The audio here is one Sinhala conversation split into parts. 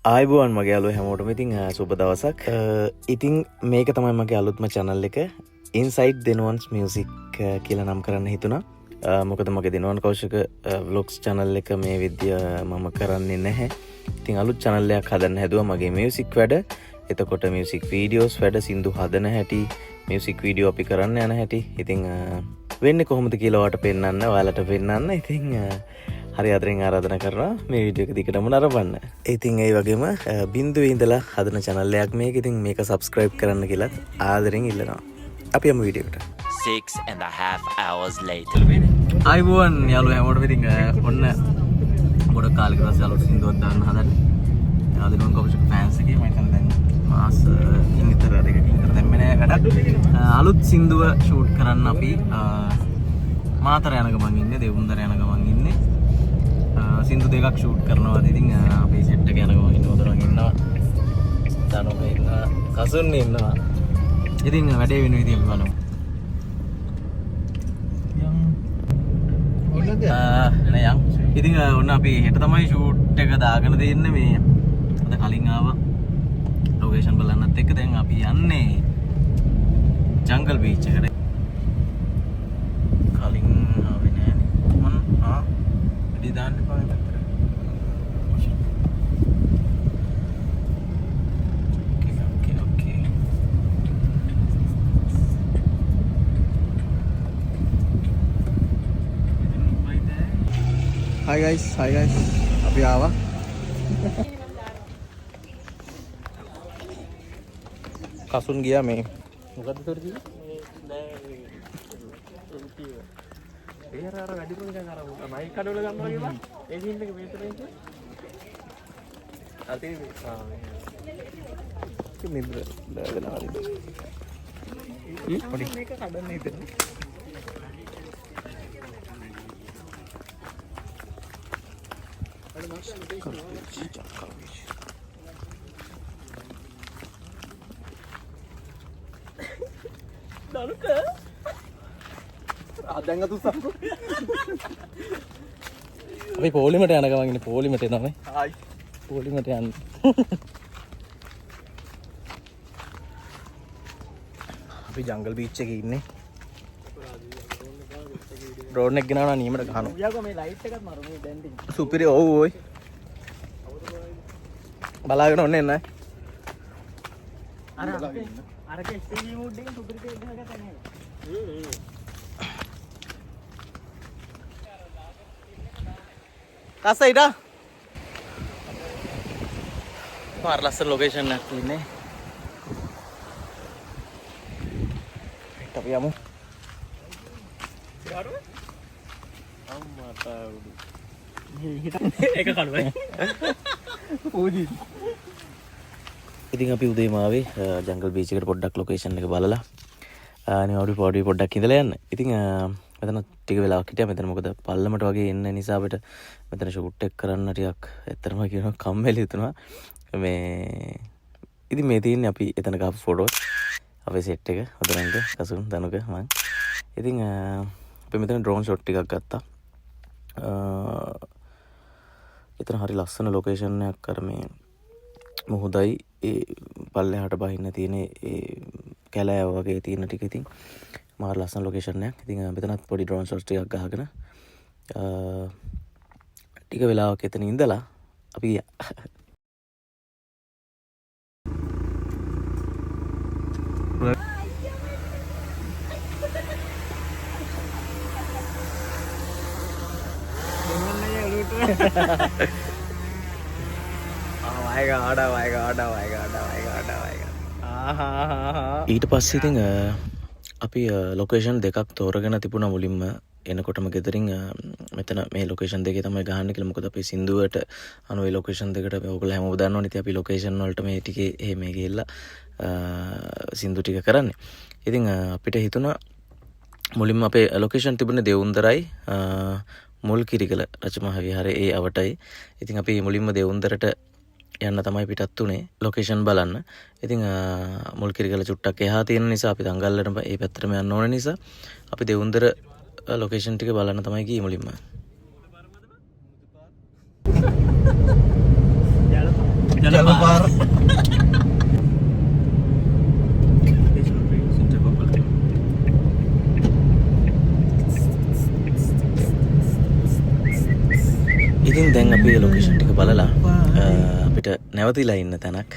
ආයිබෝවන් මගේ යාළුවෝ හැමෝටම ඉතින් සුබ දවසක්. ඉතින් මේක තමයි මගේ අලුත්ම channel එක Inside Denuwan's Music කියලා නම් කරන්න හිතුණා. මොකද මගේ දෙනුවන් කෞශික vlogs channel එක මේ විදිය මම කරන්නේ නැහැ. ඉතින් අලුත් channel එකක් හදන්න හැදුවා මගේ music වැඩ. එතකොට music videos වැඩ, සින්දු හදන හැටි, music video අපි කරන්න යන හැටි. ඉතින් වෙන්නේ කොහොමද කියලා ඔයාලට පෙන්නන්න, ඔයාලට පෙන්නන්න. ඉතින් හරි ආදරෙන් ආරාධනා කරනවා මේ වීඩියෝ එක දිගටම නරඹන්න. ඉතින් ඒ වගේම බින්දුවේ ඉඳලා හදන channel එකක් මේක. ඉතින් මේක subscribe කරන්න කියලා ආදරෙන් ඉල්ලනවා. අපි යමු වීඩියෝ එකට. 6.5 hours later. ආයිබෝවන් යාළුවෝ හැමෝටම ඉතින් ඔන්න ගොඩ කාලෙක පස්සේ අලුත් සින්දුවක් දාන්න හදන්නේ. ආදිනුවන් කවුරුක fans එකේ මම හිතන්නේ දැන් මාස ඉන්නතර දෙකකින් විතර දැම්මේ නෑ වැඩක්. අලුත් සින්දුව shoot කරන්න අපි මාතර යන ගමන් ඉන්නේ, දෙවුන්දර යන ගමන් ඉන්නේ. සින්දු දෙකක් ෂූට් කරනවා. ඉතින් අපි සෙට් එක යන ගමන් ඉන්න උදරන් ඉන්නවා. දනෝ ඉන්නවා. කසුන් ඉන්නවා. ඉතින් වැඩේ වෙන විදිහ අපි බලමු. නෑ යන්. ඉතින් ඔන්න අපි හෙට තමයි ෂූට් එක දාගෙන දෙන්නේ මේ. අද කලින් ආවා ලොකේෂන් බලන්නත් එක්ක දැන් අපි යන්නේ ජංගල් බීච් එකට. කලින් ආවේ නෑනේ. මම වැඩි දාන්න එපා මෙතන. Hi guys, අපි ආවා. කසුන් ගියා මේ. මොකද්ද තොර කිව්වේ? ඒ අර වැඩිපුර නිකන් අර මයික් කඩවල ගන්නවා වගේ බා. ඒ සීන් එක මේතර ඉන්න. අතේ නිද්‍ර වෙලා හරි. පොඩි මේක කඩන්න හිතෙන්නේ. දරුක ආදැන් අතුස්සක්. අපි පොලිමට යන ගමන් ඉන්නේ. පොලිමට එනවා නේ. හායි. පොලිමට යන්න. අපි ජංගල් බීච් එකේ ඉන්නේ. ඩ්‍රෝන් එක ගෙනාවා නීමට ගහනවා. යාකෝ මේ ලයිට් එකත් මරු මේ බෙන්ඩින්. සුපිරි ඔව් ඔයි. බලාගෙන ඔන්න එන්න. අර ස්ටේජ් මූඩ් එකෙන් සුපිරි දෙයක් ගහගත්තා නේද? කසයිඩ මාර ලස්සන ලොකේෂන් එකක් තියෙන්නේ. අපි යමු. ඒක කඩුවයි. ඌදි. ඉතින් අපි උදේම ආවේ ජංගල් බීච් එකට පොඩ්ඩක් ලොකේෂන් එක බලලා පොඩි පොඩ්ඩක් ඉඳලා යන්න. ඉතින් මෙතන ටික වෙලාවක් හිටියා. මෙතන මොකද පල්ලමට වගේ එන්න නිසා අපිට මෙතන ෂූට් එක කරන්න ටිකක් ඇත්තටම කියනවා කම්මැලි හිතුණා. මේ ඉතින් මේ තියෙන්නේ අපි එතන ගාපු ෆොටෝස්. අපේ සෙට් එක හොදරංග කසුන් දනුක මම. ඉතින් අපි මෙතන ඩ්‍රෝන් ෂොට් ටිකක් ගත්තා. එතන හරි ලස්සන ලොකේෂන් එකක් කර මේ මුහුදයි ඒ පල්ලෙහාට බහින්න තියෙන ඒ කැලෑව වගේ තියෙන ටික. ඉතින් මාර ලස්සන ලොකේෂන් එකක්. ඉතින් මෙතනත් පොඩි ඩ්‍රෝන් ෂොට්ස් ටිකක් ගහගෙන ටික වෙලාවක් එතන ඉඳලා අපි ගියා. ඊට පස්සේ ඉතින් අපි ලොකේෂන් දෙකක් තෝරගෙන තිබුණා මුලින්ම එනකොටම ගෙදරින්. මෙතන මේ ලොකේෂන් දෙකේ තමයි ගහන්න කියලා. මොකද අපි සින්දුවට අනු ඒ ලොකේෂන් දෙකට ඔයගොල්ලෝ හැමෝම දන්නවනේ. ඉතින් අපි ලොකේෂන් වලට මේ ටිකේ එහෙම ගිහිල්ලා සින්දු ටික කරන්නේ. ඉතින් අපිට හිතුණා මුලින්ම අපේ ලොකේෂන් තිබුණේ දෙවුන්දරයි මුල් කිරිකල රජමහා විහාරයේ ඒ අවටයි. ඉතින් අපි මුලින්ම දෙවුන්දරට යන්න තමයි පිටත් උනේ ලොකේෂන් බලන්න. ඉතින් මුල් කිරිකල චුට්ටක් එහා තියෙන නිසා අපි තංගල්ලට ඒ පැත්තටම යන්න ඕන නිසා අපි දෙවුන්දර ලොකේෂන් ටික බලන්න තමයි ගියේ මුලින්ම. ජලපාර ඉතින් දැන් අපි ලොකේෂන් ටික බලලා අපිට නැවතිලා ඉන්න තැනක්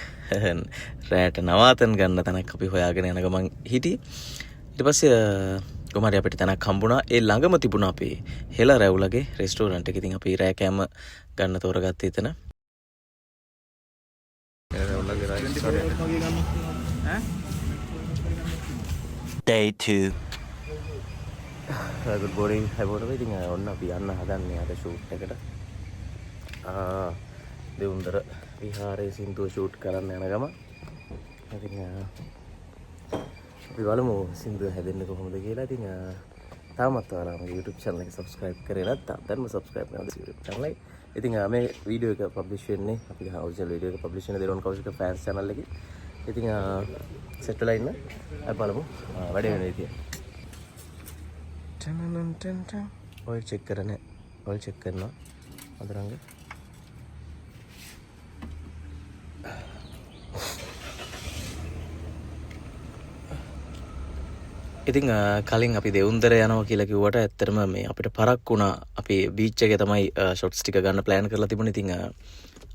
රෑට නවාතන් ගන්න තැනක් අපි හොයාගෙන යන ගමන් හිටියේ. ඊට පස්සේ කොහමද අපිට තැනක් හම්බුණා. ඒ ළඟම තිබුණා අපේ හෙළ රැවුලගේ රෙස්ටෝරන්ට් එක. ඉතින් අපි රෑ කෑම ගන්න තෝරගත්තේ එතන. Day 2. good morning. හැමෝටම ඉතින් ඔන්න අපි යන්න හදන්නේ අද ෂූට් එකට. දෙවුන්දර විහාරයේ සින්දුව ෂූට් කරන්න යන ගම. ඉතින් අපි බලමු සින්දුව හැදෙන්නේ කොහොමද කියලා. ඉතින් තාමත් ඔයාලා මගේ YouTube channel එක subscribe කරේ නැත්නම් දැන්ම subscribe කරන්න YouTube channel එක. ඉතින් මේ වීඩියෝ එක publish වෙන්නේ අපි original video එක publish වෙන්නේ දෙරොන් කෞශික fans channel එකේ. ඉතින් set වෙලා ඉන්න. අපි බලමු වැඩේ වෙන විදිය. oil check කරන්නේ. oil check කරනවා. අදරංග ඉතින් කලින් අපි දෙවුන්දර යනවා කියලා කිව්වට ඇත්තටම මේ අපිට පරක් වුණා. අපි බීච් එකේ තමයි ෂොට්ස් ටික ගන්න ප්ලෑන් කරලා තිබුණේ. ඉතින්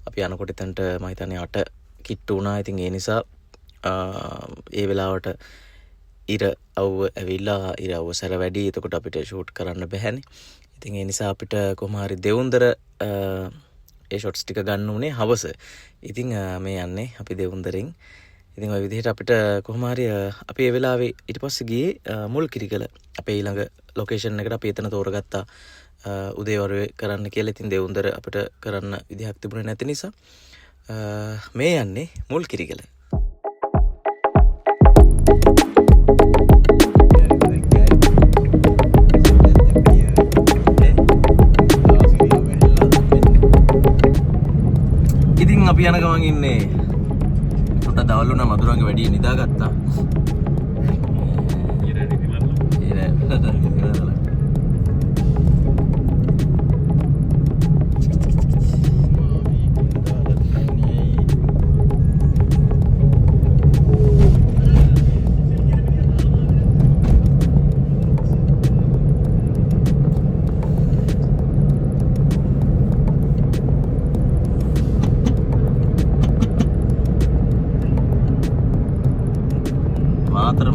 අපි යනකොට එතනට මම හිතන්නේ 8 කිට්ටු වුණා. ඉතින් ඒ නිසා ඒ වෙලාවට ඉර අවුව ඇවිල්ලා ඉර අවුව සැර වැඩි. එතකොට අපිට ෂූට් කරන්න බැහැනේ. ඉතින් ඒ නිසා අපිට කොහොම හරි දෙවුන්දර ඒ ෂොට්ස් ටික ගන්න උනේ හවස. ඉතින් මේ යන්නේ අපි දෙවුන්දරින්. ඉතින් ඔය විදිහට අපිට කොහොම හරි අපි ඒ වෙලාවේ ඊට පස්සේ ගියේ මුල් කිරිකල අපේ ඊළඟ ලොකේෂන් එකට අපි එතන තෝරගත්තා උදේවරුේ කරන්න කියලා. ඉතින් දෙවුන්දර අපිට කරන්න විදිහක් තිබුණේ නැති නිසා මේ යන්නේ මුල් කිරිකල. ඉතින් අපි යන ගමන් ඉන්නේ දවල්ුණ මදුරන්ගේ වැඩිය නිදාගත්තා.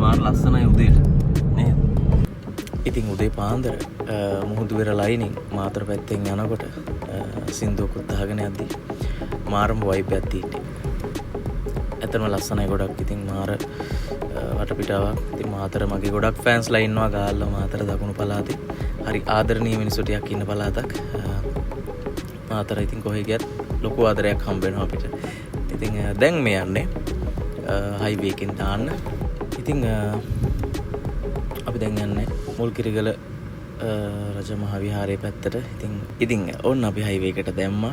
මාර ලස්සනයි උදේට නේද? ඉතින් උදේ පාන්දර මුහුදු වෙර ලයිනින් මාතර පැත්තෙන් යනකොට සින්දුවකුත් අහගෙන යද්දි මාරම වයිබ් එකක් තියෙන්නේ. ඇත්තම ලස්සනයි ගොඩක්. ඉතින් මාර වටපිටාවක්. ඉතින් මාතර මගේ ගොඩක් ෆෑන්ස්ලා ඉන්නවා ගාල්ල මාතර දකුණු පළාතේ. හරි ආදරණීය මිනිස්සු ටිකක් ඉන්න පළාතක්. මාතර ඉතින් කොහෙ ගියත් ලොකු ආදරයක් හම්බ වෙනවා අපිට. ඉතින් දැන් මේ යන්නේ හයිවේ එකෙන් දාන්න. ඉතින් අපි දැන් යන්නේ මුල් කිරිගල රජමහා විහාරයේ පැත්තට. ඉතින් ඔන්න අපි හයිවේ එකට දැම්මා.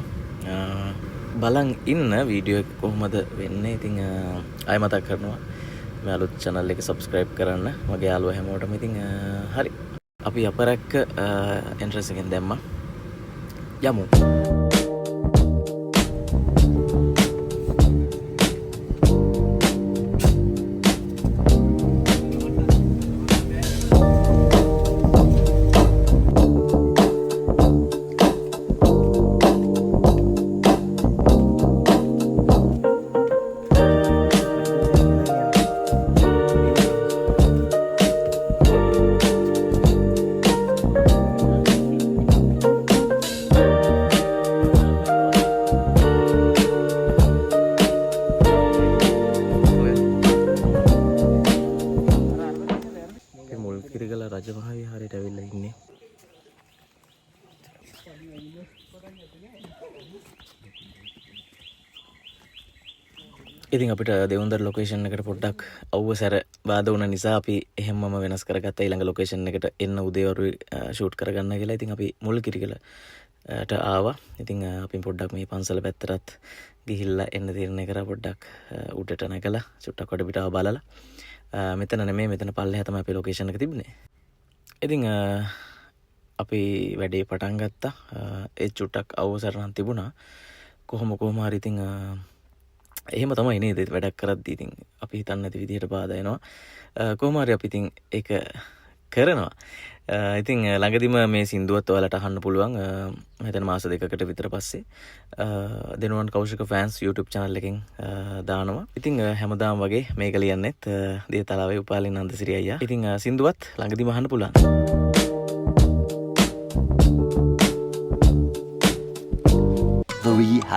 බලන් ඉන්න වීඩියෝ එක කොහොමද වෙන්නේ. ඉතින් ආයෙ මතක් කරනවා මේ අලුත් channel එක subscribe කරන්න මගේ යාළුවා හැමෝටම. ඉතින් හරි අපි අපරැක්ක entrance එකෙන් දැම්මා. යමු. රජමහා විහාරයට ඇවිල්ලා ඉන්නේ. ඉතින් අපිට දෙවුන්දර ලොකේෂන් එකට පොඩ්ඩක් අවුව සැර බාධා වුණ නිසා අපි එහෙම්මම වෙනස් කරගත්තා ඊළඟ ලොකේෂන් එකට එන්න උදේවරුේ ෂූට් කරගන්න කියලා. ඉතින් අපි මුල් කිරිකලට ආවා. ඉතින් අපි පොඩ්ඩක් මේ පන්සල පැත්තටත් ගිහිල්ලා එන්න තීරණය කරා. පොඩ්ඩක් උඩට නැගලා චුට්ටක් වටපිටාව බලලා මෙතන නෙමෙයි මෙතන පල්ලෙහා තමයි අපේ ලොකේෂන් එක තිබුණේ. ඉතින් අපි වැඩේ පටන් ගත්තා. ඒ චුට්ටක් අවසරණ තිබුණා. කොහොම හරි ඉතින් එහෙම තමයි නේද වැඩක් කරද්දී ඉතින් අපි හිතන්නේ නැති විදිහට බාධා එනවා. කොහොම හරි අපි ඉතින් ඒක කරනවා. ඉතින් ළඟදිම මේ සින්දුවත් ඔයාලට අහන්න පුළුවන්. මම හිතන මාස දෙකකට විතර පස්සේ දෙනුවන් කෞශික ෆෑන්ස් YouTube channel එකෙන් දානවා. ඉතින් හැමදාම වගේ මේක ලියන්නෙත් දියතලාවේ උපාලි නන්දසිරි අයියා. ඉතින් සින්දුවත් ළඟදිම අහන්න පුළුවන්.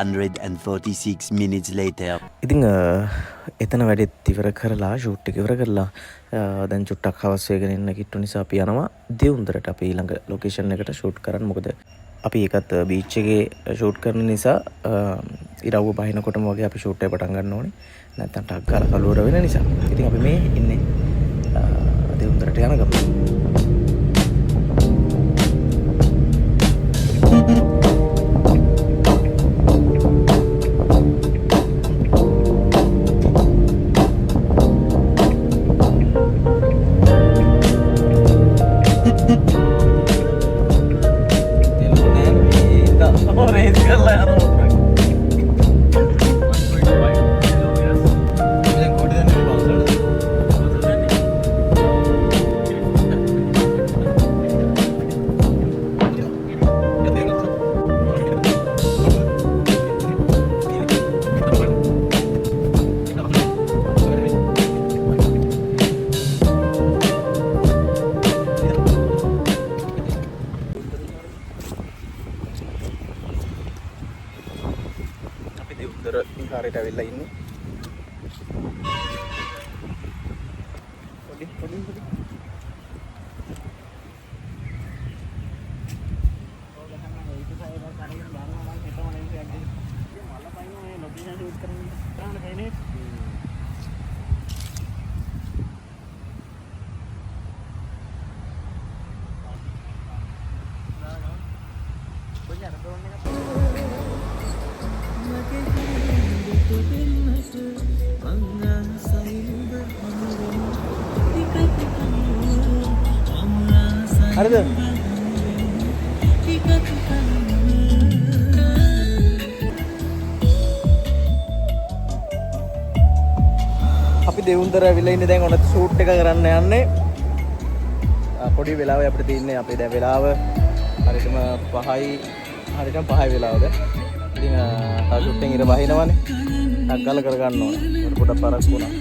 346 minutes later. ඉතින් එතන වැඩෙත් ඉවර කරලා ෂූට් එක ඉවර කරලා දැන් චුට්ටක් හවස් වෙගෙන ඉන්න කිට්ටු නිසා අපි යනවා දෙවුන්දරට අපි ඊළඟ ලොකේෂන් එකට ෂූට් කරන්න. මොකද අපි ඒකත් බීච් එකේ ෂූට් කරන නිසා ඉරව්ව බහිනකොටම වගේ අපි ෂූට් එක පටන් ගන්න ඕනේ. නැත්නම් ටක් ගාලා කලවර වෙන නිසා. ඉතින් අපි මේ ඉන්නේ දෙවුන්දරට යන ගමන. විහාරයට ඇවිල්ලා ඉන්නේ. පොඩි හරිද? අපි දෙවුන්දර ඇවිල්ලා ඉන්නේ දැන් ඔන්න ෂූට් එක කරන්න යන්නේ. පොඩි වෙලාවක් අපිට තියෙන්නේ. අපේ දැන් වෙලාව හරියටම 5යි වෙලාවද. ඉතින් තා ෂූට් එකෙන් ඉර බහිනවනේ. ටක් ගාලා කර ගන්න ඕන. පොඩක් පරක් වුණා.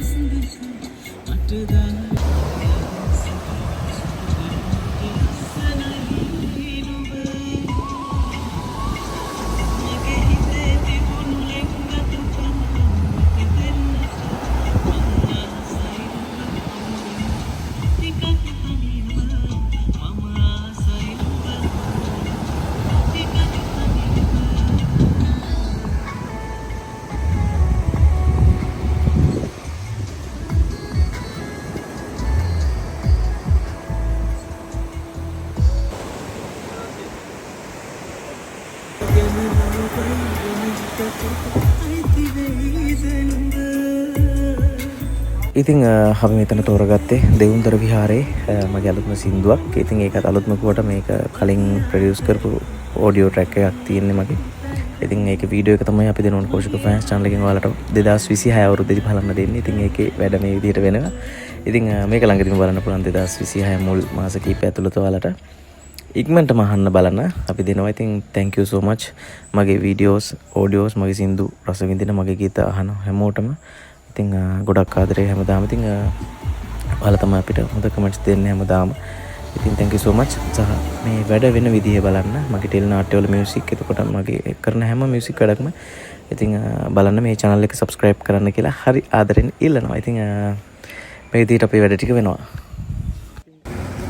ඉතින් අපි මෙතන තෝරගත්තේ දෙවුන්දර විහාරේ මගේ අලුත්ම සින්දුවක්. ඉතින් ඒකත් අලුත්ම කොට මේක කලින් ප්‍රොඩියුස් කරපු ඔඩියෝ ට්‍රැක් එකක් තියෙන්නේ මගේ. ඉතින් ඒකේ වීඩියෝ එක තමයි අපි දෙනුවන් කෞශික ෆෑන්ස් channel එකෙන් ඔයාලට 2026 අවුරුද්දේදී බලන්න දෙන්නේ. ඉතින් ඒකේ වැඩ මේ විදිහට වෙනවා. ඉතින් මේක ළඟදීම බලන්න පුළුවන් 2026 මුල් මාස කිහිපය ඇතුළත ඔයාලට ඉක්මනටම අහන්න බලන්න අපි දෙනවා. ඉතින් thank you so much මගේ වීඩියෝස් ඔඩියෝස් මගේ සින්දු රස විඳින මගේ ගීත අහන හැමෝටම ඉතින් ගොඩක් ආදරේ හැමදාම. ඉතින් ඔයාලා තමයි අපිට හොඳ කමෙන්ට්ස් දෙන්නේ හැමදාම. ඉතින් thank you so much. සහ මේ වැඩ වෙන විදිහ බලන්න මගේ ටෙලි නාට්‍යවල මියුසික් එතකොට මගේ කරන හැම මියුසික් වැඩක්ම ඉතින් බලන්න මේ channel එක subscribe කරන්න කියලා හරි ආදරෙන් ඉල්ලනවා. ඉතින් මේ විදිහට අපේ වැඩ ටික වෙනවා.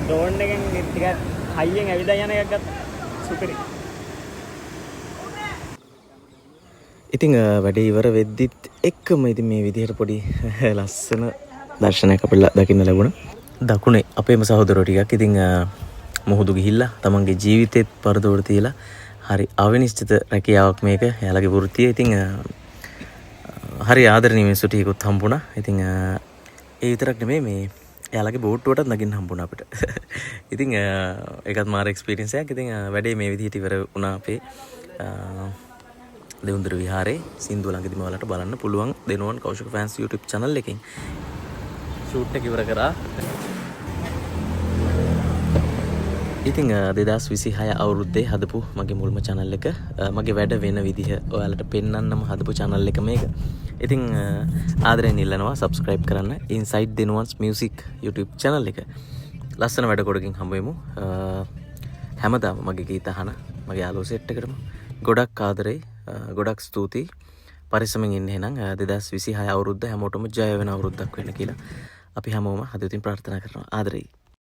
ඩ්‍රෝන් එකෙන් ටිකක් හයියෙන් ඇවිදලා යන එකක් ගත්තා. සුපිරි. ඉතින් වැඩේ ඉවර වෙද්දිත් එක්කම ඉතින් මේ විදිහට පොඩි ලස්සන දර්ශනයක් අපිට දකින්න ලැබුණා. දකුණේ අපේම සහෝදරයෝ ටිකක් ඉතින් මොහොදු ගිහිල්ලා තමන්ගේ ජීවිතේත් පරදෝර තියලා හරි අවිනිශ්චිත රැකියාවක් මේක. එයාලගේ වෘත්තිය. ඉතින් හරි ආදරණීය මිනිස්සු ටිකකුත් හම්බුණා. ඉතින් ඒ විතරක් නෙමෙයි මේ එයාලගේ බෝට්ටුවටත් නගින්න හම්බුණා අපිට. ඉතින් ඒකත් මාර එක්ස්පීරියන්ස් එකක්. ඉතින් වැඩේ මේ විදිහට ඉවර වුණා අපේ. දෙවුන්දර විහාරේ සින්දුව ළඟදිම ඔයාලට බලන්න පුළුවන් දෙනුවන් කෞශික ෆෑන්ස් YouTube channel එකෙන්. ෂූට් එක ඉවර කරා. ඉතින් 2026 අවුරුද්දේ හදපු මගේ මුල්ම channel එක මගේ වැඩ වෙන විදිහ ඔයාලට පෙන්වන්නම හදපු channel එක මේක. ඉතින් ආදරෙන් ඉල්ලනවා subscribe කරන්න Inside Denuans Music YouTube channel එක. ලස්සන වැඩ කොටකින් හම්බ වෙමු. හැමදාම මගේ ගීත අහන මගේ යාළුවෝ සෙට් එකටම ගොඩක් ආදරේ ගොඩක් ස්තුතියි. පරිස්සමෙන් ඉන්න එහෙනම් 2026 අවුරුද්ද හැමෝටම ජය වෙන අවුරුද්දක් වෙන්න කියලා අපි හැමෝම හදවතින් ප්‍රාර්ථනා කරනවා. ආදරෙයි.